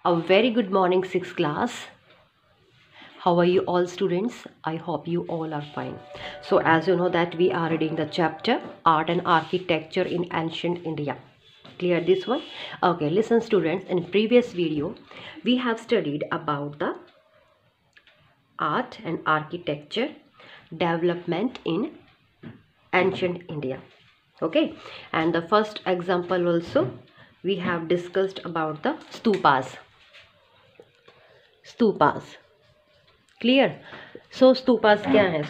A very good morning, 6th class. How are you all, students? I hope you all are fine. So as you know that we are reading the chapter Art and Architecture in Ancient India. Clear this one? Okay, listen students, in previous video we have studied about the art and architecture development in ancient India. Okay, and the first example also we have discussed about the stupas. Clear? So stupas क्या है?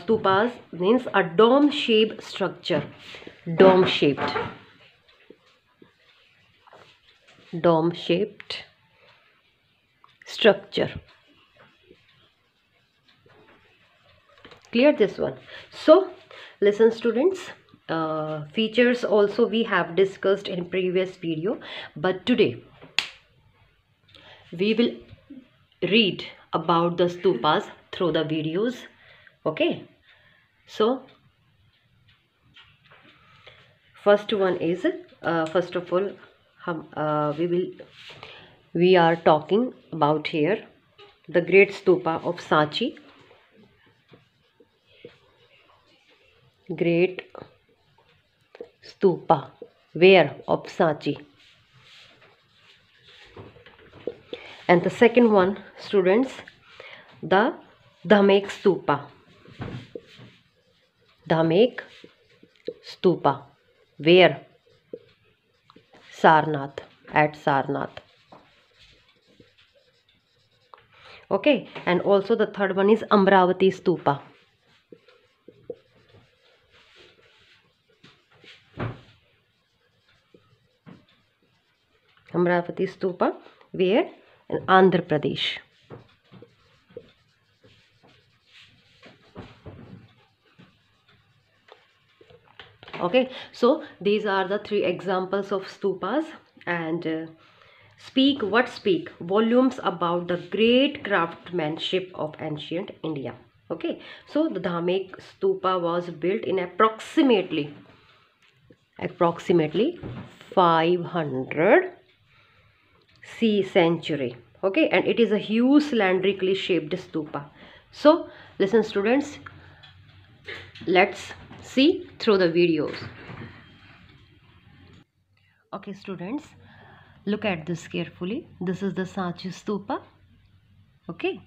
Stupas means a dome shaped structure. dome shaped structure. Clear this one? So listen students, features also we have discussed in previous video, but today we will read about the stupas through the videos. Okay, so first one is first of all we are talking about here the great stupa of Sanchi. Great stupa where of Sanchi. And the second one, students, the Dhamek stupa. Dhamek stupa where? Sarnath, at Sarnath. Okay, and also the third one is Amravati stupa. Amravati stupa where? In Andhra Pradesh. Okay, so these are the three examples of stupas, and speak volumes about the great craftsmanship of ancient India. Okay, so the Dhamek stupa was built in approximately 500 C century. Okay, and it is a huge cylindrically shaped stupa. So listen students, let's see through the videos. Okay students, look at this carefully. This is the Sanchi stupa. Okay,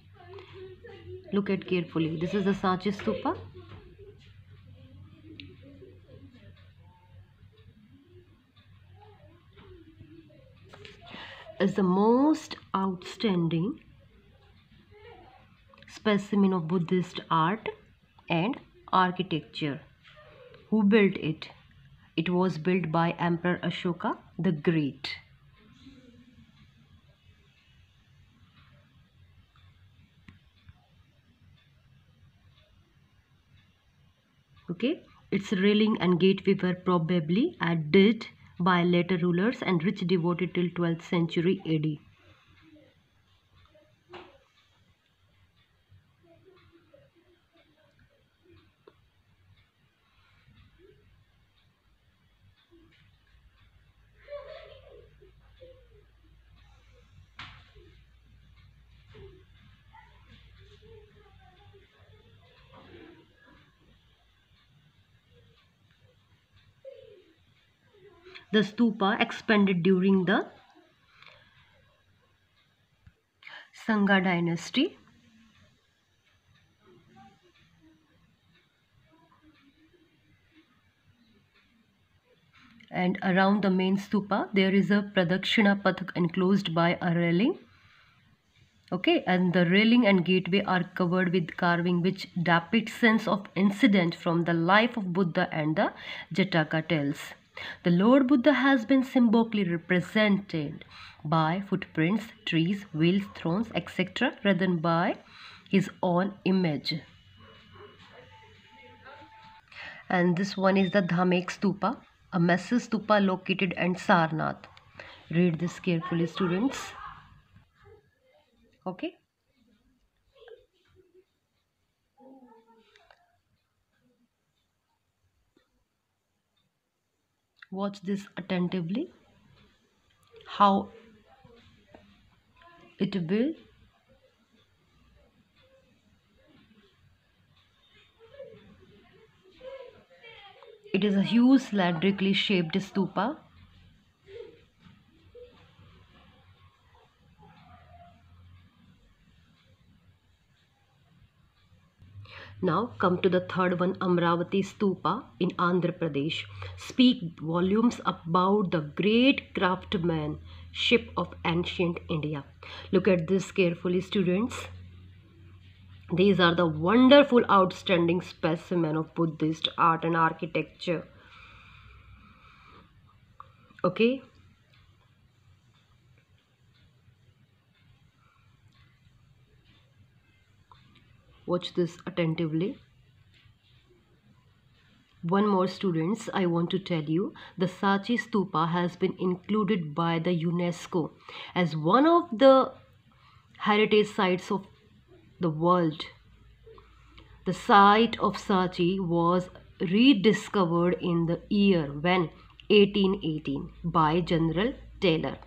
look at carefully. This is the Sanchi stupa. Is the most outstanding specimen of Buddhist art and architecture. Who built it? It was built by Emperor Ashoka the Great. Okay, its railing and gateway were probably added by later rulers and rich devoted till 12th century AD. The stupa expanded during the Sangha dynasty. And around the main stupa there is a Pradakshina Path enclosed by a railing. Okay, and the railing and gateway are covered with carving which depict scenes of incident from the life of Buddha and the Jataka tales. The Lord Buddha has been symbolically represented by footprints, trees, wheels, thrones, etc. rather than by his own image. And this one is the Dhamek stupa, a massive stupa located at Sarnath. Read this carefully students. Okay, watch this attentively. how it will. It is a huge cylindrically shaped stupa. Now come to the third one, Amravati Stupa in Andhra Pradesh. Speak volumes about the great craftsmanship of ancient India. Look at this carefully, students. These are the wonderful, outstanding specimen of Buddhist art and architecture. Okay. Watch this attentively. One more, students, I want to tell you, the Sachi Stupa has been included by the UNESCO as one of the heritage sites of the world. The site of Sachi was rediscovered in the year when 1818 by General Taylor,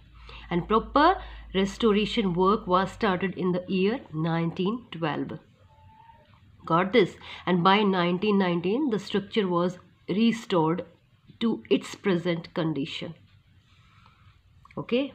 and proper restoration work was started in the year 1912. Got this? And by 1919 the structure was restored to its present condition. Okay.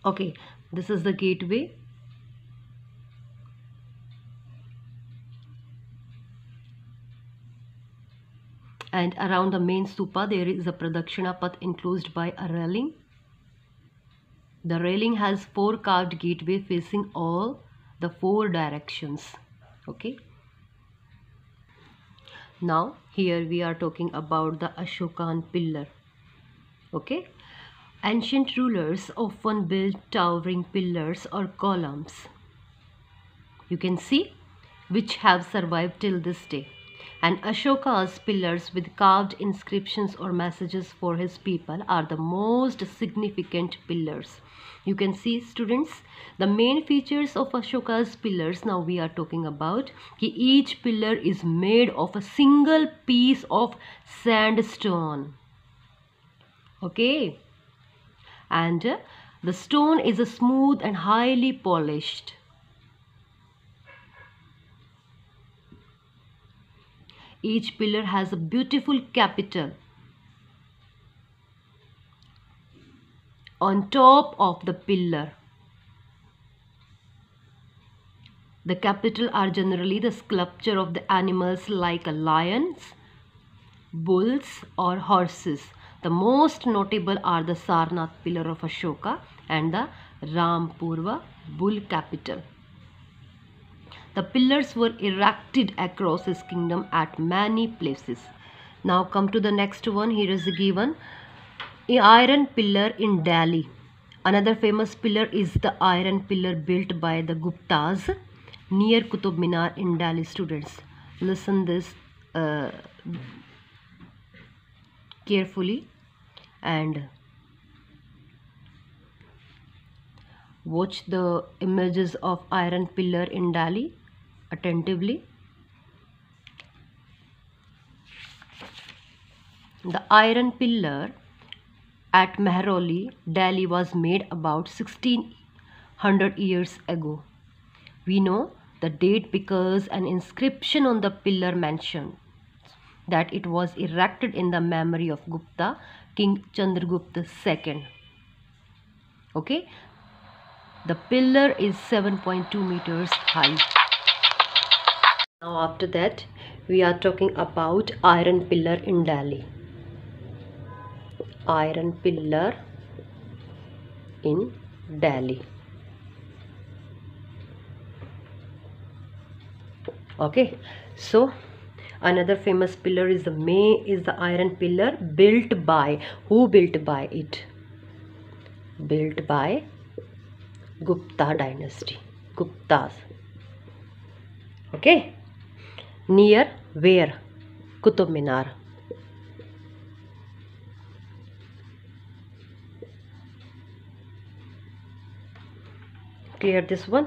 Okay, this is the gateway. And around the main stupa there is a Pradakshina path enclosed by a railing. The railing has 4 carved gateway facing all the 4 directions. Okay. Now here we are talking about the Ashokan pillar. Okay. Ancient rulers often built towering pillars or columns. You can see, which have survived till this day. And Ashoka's pillars with carved inscriptions or messages for his people are the most significant pillars. You can see, students, the main features of Ashoka's pillars now we are talking about. Each pillar is made of a single piece of sandstone. Okay. And the stone is smooth and highly polished. Each pillar has a beautiful capital on top of the pillar. The capital are generally the sculpture of the animals like lions, bulls or horses. The most notable are the Sarnath pillar of Ashoka and the Rampurva bull capital. The pillars were erected across his kingdom at many places. Now come to the next one. Here is given an iron pillar in Delhi. Another famous pillar is the iron pillar built by the Guptas near Qutub Minar in Delhi. Students, listen this carefully and watch the images of iron pillar in Delhi attentively. The iron pillar at Mehrauli, Delhi was made about 1600 years ago. We know the date because an inscription on the pillar mentioned that it was erected in the memory of Gupta, King Chandragupta II. Okay. The pillar is 7.2 meters high. Now after that, we are talking about iron pillar in Delhi. Iron pillar in Delhi. Okay, so another famous pillar is the iron pillar built by, who built by it? Built by Gupta dynasty, Guptas. Okay, near where? Qutub Minar. Clear this one.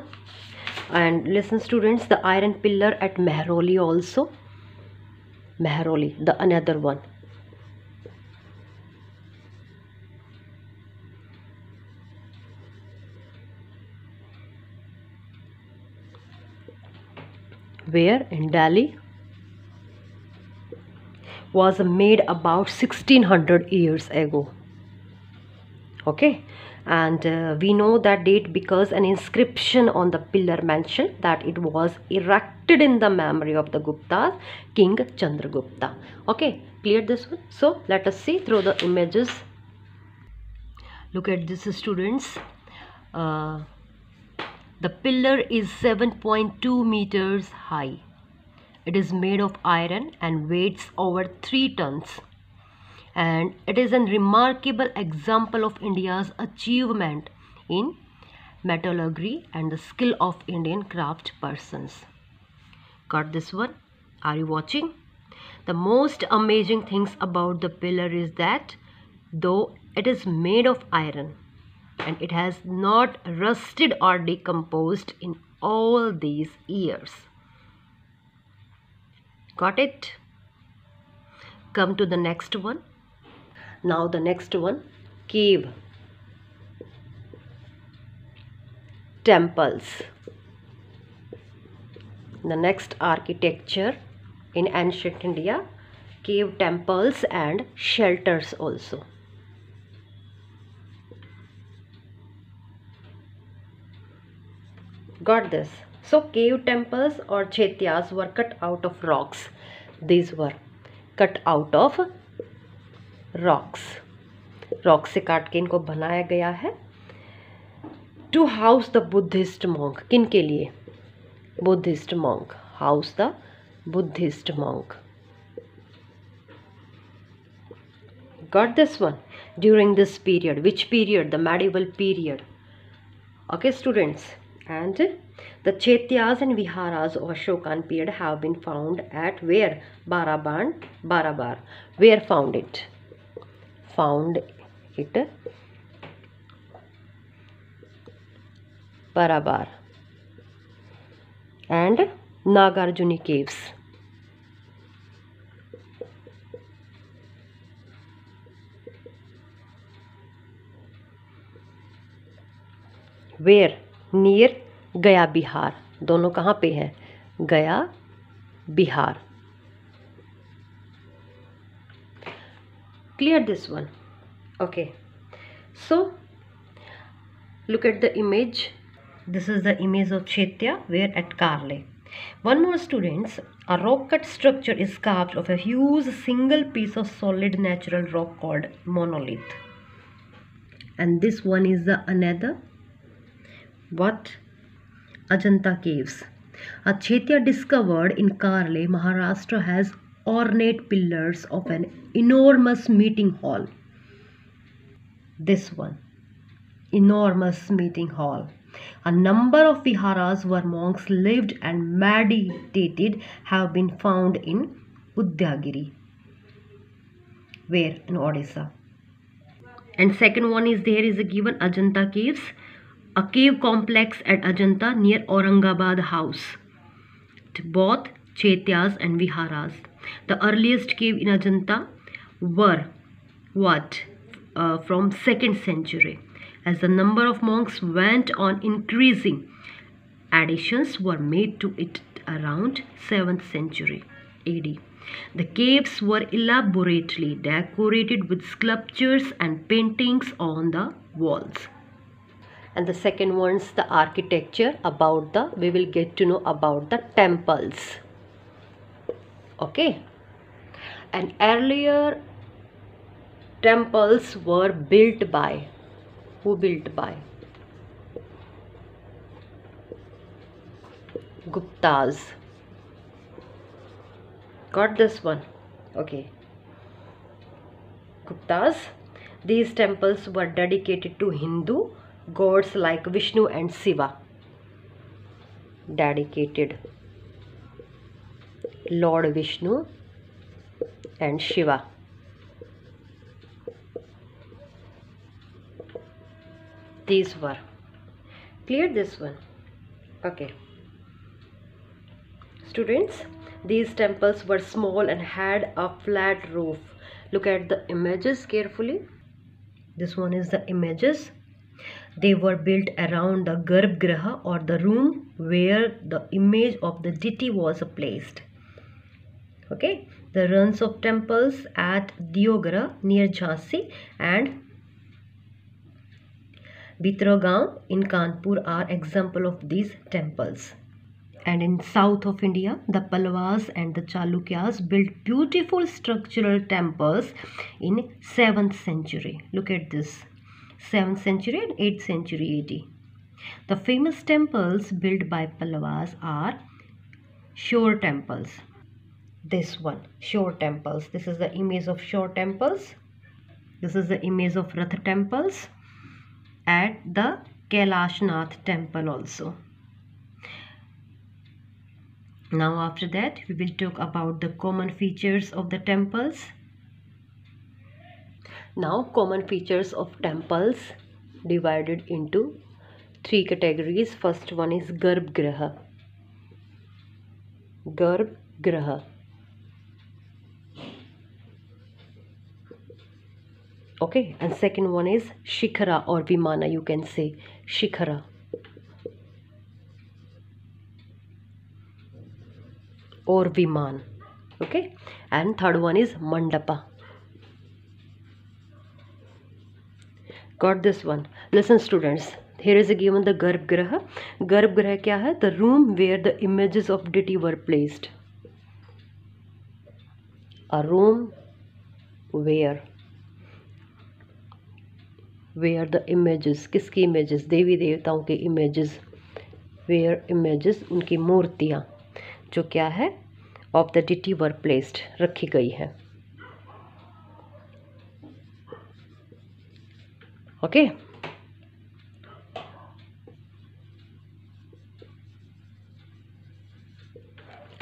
And listen students, the iron pillar at Mehroli also. Mehroli, the another one. Where? In Delhi. Was made about 1600 years ago. Okay, and we know that date because an inscription on the pillar mentioned that it was erected in the memory of the Guptas, King Chandragupta. Okay, clear this one. So let us see through the images. Look at this students. The pillar is 7.2 meters high. It is made of iron and weighs over 3 tons. And it is a remarkable example of India's achievement in metallurgy and the skill of Indian craft persons. Got this one? Are you watching? The most amazing things about the pillar is that though it is made of iron and it has not rusted or decomposed in all these years. Got it? Come to the next one. Now the next one, cave, temples. The next architecture in ancient India, cave temples and shelters also. Got this? So cave temples or chaityas were cut out of rocks. These were cut out of rocks से काट के इनको बनाया गया है to house the Buddhist monk. किन के लिए? Buddhist monk. House the Buddhist monk. Got this one? During this period. Which period? The medieval period. Okay students, and the chaityas and viharas of Ashokan period have been found at where? Barabar. Where found it? Found it Barabar and Nagarjuni caves. Where? Near गया बिहार. दोनों कहाँ पे है? गया Bihar. Clear this one? Okay, so look at the image. This is the image of Chaitya where at Karle. One more students, a rock cut structure is carved of a huge single piece of solid natural rock called monolith. And this one is the another what? Ajanta caves. A Chaitya discovered in Karle, Maharashtra has ornate pillars of an enormous meeting hall. This one, enormous meeting hall. A number of viharas where monks lived and meditated have been found in Udyagiri. Where? In Odisha. And second one is there is a given Ajanta caves, a cave complex at Ajanta near Aurangabad house. Both Chaityas and viharas. The earliest cave in Ajanta were what? From 2nd century. As the number of monks went on increasing, additions were made to it around 7th century AD. The caves were elaborately decorated with sculptures and paintings on the walls. And the second one's the architecture about the, we will get to know about the temples. Okay, and earlier temples were built by, who built by? Guptas. Got this one? Okay, Guptas. These temples were dedicated to Hindu gods like Vishnu and Shiva. Dedicated Lord Vishnu and Shiva. These were Clear this one? Okay. Students, these temples were small and had a flat roof. Look at the images carefully. This one is the images. They were built around the Garbhagriha, or the room where the image of the deity was placed. Okay, the ruins of temples at Deoghar near Jhansi and Bitragaon in Kanpur are example of these temples. And in south of India, the Pallavas and the Chalukyas built beautiful structural temples in 7th century. Look at this, 7th century and 8th century AD. The famous temples built by Pallavas are shore temples. This one, shore temples. This is the image of shore temples. This is the image of Rath temples at the Kailashnath temple also. Now after that we will talk about the common features of the temples. Now common features of temples divided into 3 categories. First one is Garbhagriha. Garbhagriha. Okay, and second one is Shikhara or Vimana, you can say Shikhara. Or Viman. Okay, and third one is Mandapa. Got this one? Listen students, here is given the Garbhagriha. Garbhagriha kya hai? The room where the images of deity were placed. A room where the images, किसकी images? देवी देवताओं के images, where images, उनकी मूर्तियाँ जो क्या है of the deity were placed, रखी गई है. Okay.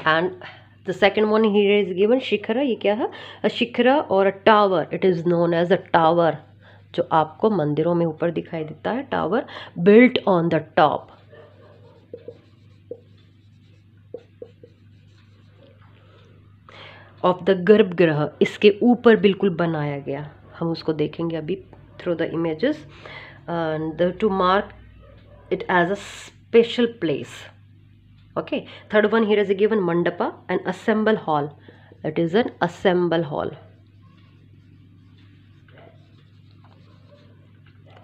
And the second one here is given Shikhara. ये क्या है? A Shikhara or a tower. It is known as a tower. जो आपको मंदिरों में ऊपर दिखाई देता है, tower built on the top. Of the Garbhagriha. इसके ऊपर बिल्कुल बनाया गया. हम उसको देखेंगे अभी through the images. And to mark it as a special place. Okay, third one here is a given Mandapa, an assemble hall. It is an assemble hall.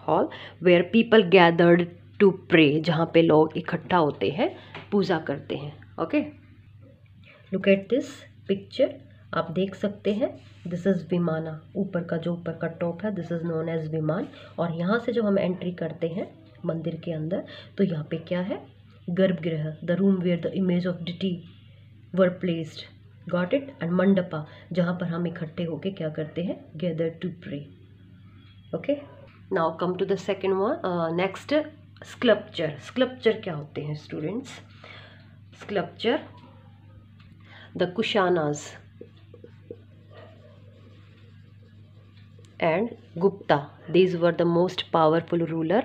Hall where people gathered to pray, जहाँ पे लोग इकट्ठा होते हैं, पूजा करते हैं. Okay, look at this picture. आप देख सकते हैं, this is Vimana. ऊपर का जो ऊपर का टॉप है, this is known as Viman. और यहाँ से जो हम एंट्री करते हैं मंदिर के अंदर, तो यहाँ पे क्या है? Garbhagriha, the room where the image of deity were placed. Got it? And Mandapa, जहाँ पर हम इकट्ठे होके क्या करते हैं? Gathered to pray. Okay. Now come to the second one. Next, sculpture. Sculpture क्या होते हैं students? Sculpture, the Kushanas and Gupta. These were the most powerful ruler.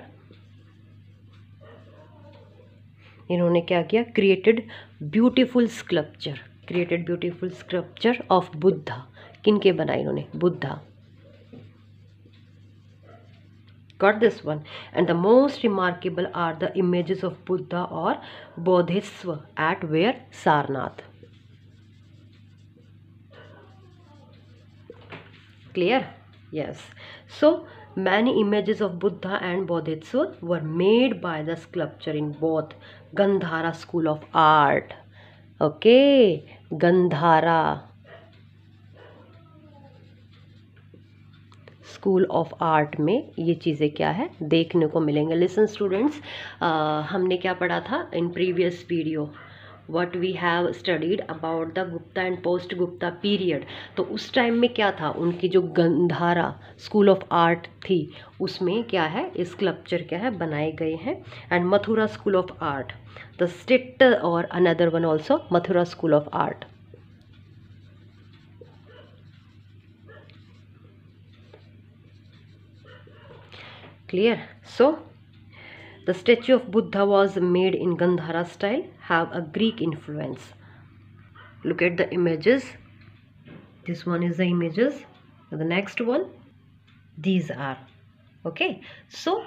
इन्होंने क्या किया? Created beautiful sculpture of Buddha. किनके बनाए इन्होंने? Buddha. Got this one? And the most remarkable are the images of Buddha or Bodhisattva at where? Sarnath. Clear? Yes. So many images of Buddha and Bodhisattva were made by the sculpture in both Gandhara school of art. Okay, Gandhara school of art में ये चीज़ें क्या है देखने को मिलेंगे. Listen students, हमने क्या पढ़ा था in previous video? What we have studied about the Gupta and post Gupta period. तो उस टाइम में क्या था? उनकी जो गंधारा स्कूल ऑफ आर्ट थी उसमें क्या है? स्कल्पचर क्या है बनाए गए हैं. And Mathura school of art, the state और another one also Mathura school of art. Clear? So The statue of Buddha was made in Gandhara style, have a Greek influence. Look at the images. This one is the images. The next one, these are. Okay, so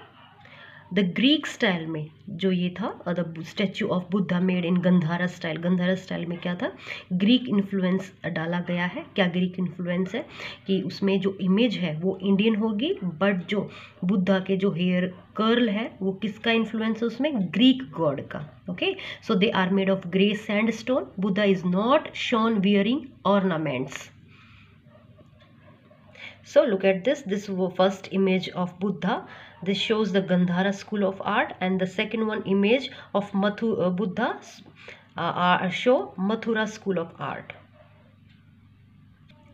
the Greek style में जो ये था, the statue of Buddha made in Gandhara style में क्या था, Greek influence डाला गया है. क्या ग्रीक इन्फ्लुएंस है कि उसमें जो इमेज है वो इंडियन होगी, बट जो बुद्धा के जो हेयर कर्ल है वो किसका इन्फ्लुएंस है उसमें, ग्रीक गॉड का. Okay, so they are made of grey sandstone. Buddha is not shown wearing ornaments. So look at this. This is the first image of Buddha. This shows the Gandhara school of art, and the second one image of Buddha show Mathura school of art.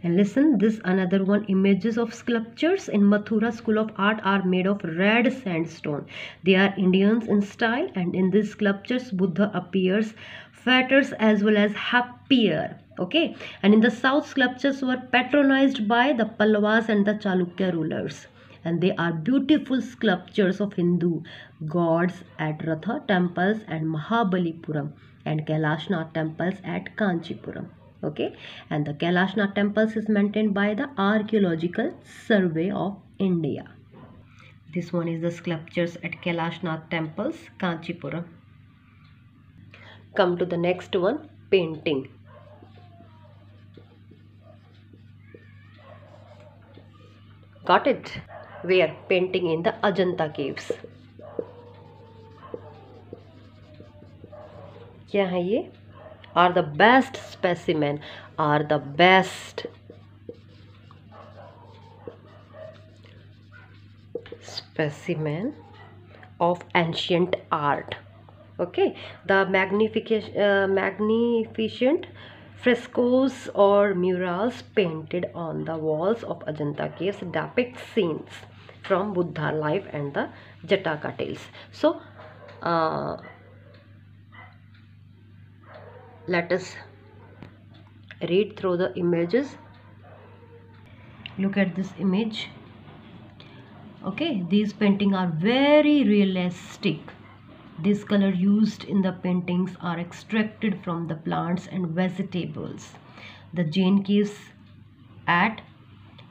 And listen, this another one, images of sculptures in Mathura school of art are made of red sandstone. They are Indians in style, and in these sculptures Buddha appears fatter as well as happier. Okay, and in the south, sculptures were patronized by the Pallavas and the Chalukya rulers, and they are beautiful sculptures of Hindu gods at Ratha temples and Mahabalipuram and Kailashnath temples at Kanchipuram. Okay, and the Kailashnath temples is maintained by the Archaeological Survey of India. This one is the sculptures at Kailashnath temples, Kanchipuram. Come to the next one, painting. Got it? We are painting in the Ajanta caves. क्या है ये? Are the best specimen, are the best specimen of ancient art. Okay, the magnificent frescoes or murals painted on the walls of Ajanta caves depict scenes from Buddha life and the Jataka tales. So let us read through the images. Look at this image. Okay, these paintings are very realistic. These colors used in the paintings are extracted from the plants and vegetables. The Jain caves at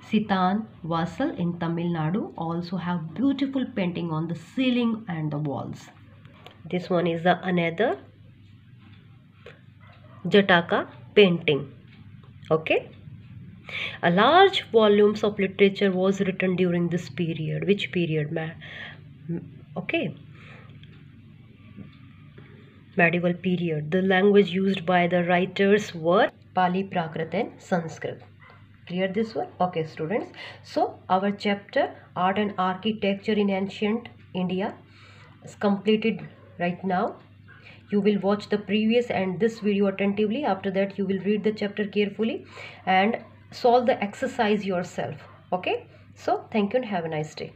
Sitan Vasal in Tamil Nadu also have beautiful painting on the ceiling and the walls. This one is the another Jataka painting. Okay, a large volumes of literature was written during this period. Which period, okay, medieval period. The language used by the writers were Pali, Prakrit and Sanskrit. Clear this one? Okay students, so our chapter Art and Architecture in Ancient India is completed right now. You will watch the previous and this video attentively. After that you will read the chapter carefully and solve the exercise yourself. Okay, so thank you and have a nice day.